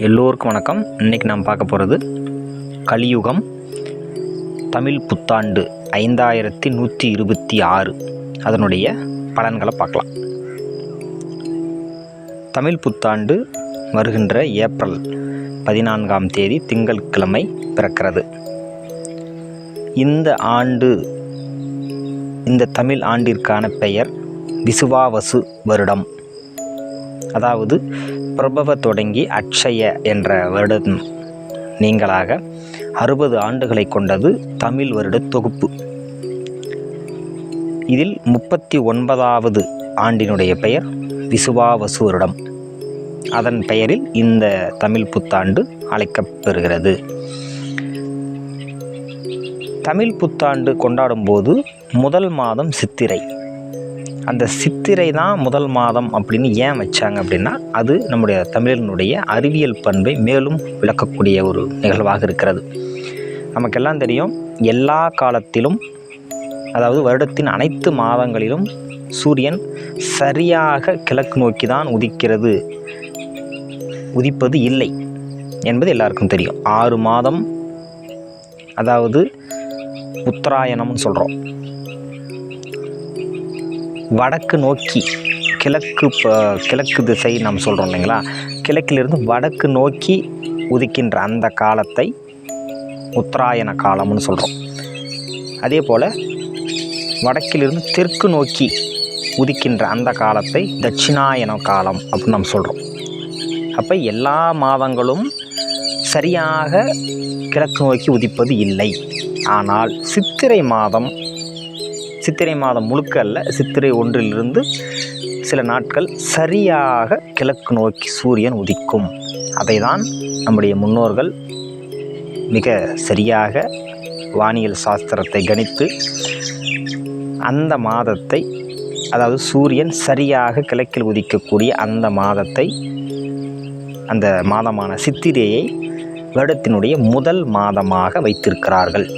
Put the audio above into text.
எல்லோருக்கும் வணக்கம். இன்றைக்கி நாம் பார்க்க போகிறது கலியுகம் தமிழ் புத்தாண்டு 5126 அதனுடைய பலன்களை பார்க்கலாம். தமிழ் புத்தாண்டு வருகின்ற ஏப்ரல் 14ஆம் தேதி திங்கட்கிழமை பிறக்கிறது. இந்த தமிழ் ஆண்டிற்கான பெயர் விசுவாவசு வருடம். அதாவது பிரபவ தொடங்கி அட்சய என்ற வருடம் நீங்களாக 60 ஆண்டுகளை கொண்டது தமிழ் வருட தொகுப்பு. இதில் 39வது ஆண்டினுடைய பெயர் விசுவாவசு வருடம். அதன் பெயரில் இந்த தமிழ் புத்தாண்டு அழைக்கப்பெறுகிறது. தமிழ் புத்தாண்டு கொண்டாடும் போது முதல் மாதம் சித்திரை. அந்த சித்திரை தான் முதல் மாதம் அப்படின்னு ஏன் வச்சாங்க அப்படின்னா, அது நம்முடைய தமிழனுடைய அறிவியல் பண்பை மேலும் விளக்கக்கூடிய ஒரு நிகழ்வாக இருக்கிறது. நமக்கெல்லாம் தெரியும், எல்லா காலத்திலும், அதாவது வருடத்தின் அனைத்து மாதங்களிலும் சூரியன் சரியாக கிழக்கு நோக்கி தான் உதிப்பது இல்லை என்பது எல்லாருக்கும் தெரியும். 6 மாதம், அதாவது உத்தராயணம்னு சொல்கிறோம், வடக்கு நோக்கி கிழக்கு திசை நாம் சொல்கிறோம் இல்லைங்களா, கிழக்கிலிருந்து வடக்கு நோக்கி உதிக்கின்ற அந்த காலத்தை உத்தராயண காலம்னு சொல்கிறோம். அதே போல் வடக்கிலிருந்து தெற்கு நோக்கி உதிக்கின்ற அந்த காலத்தை தட்சிணாயன காலம் அப்படின்னு நாம் சொல்கிறோம். அப்போ எல்லா மாதங்களும் சரியாக கிழக்கு நோக்கி உதிப்பது இல்லை. ஆனால் சித்திரை மாதம் முழுக்க அல்ல, சித்திரை 1லிருந்து சில நாட்கள் சரியாக கிழக்கு நோக்கி சூரியன் உதிக்கும். அதை தான் நம்முடைய முன்னோர்கள் மிக சரியாக வானியல் சாஸ்திரத்தை கணித்து அந்த மாதத்தை, அதாவது சூரியன் சரியாக கிழக்கில் உதிக்கக்கூடிய அந்த மாதத்தை, அந்த மாதமான சித்திரையை வருடத்தினுடைய முதல் மாதமாக வைத்திருக்கிறார்கள்.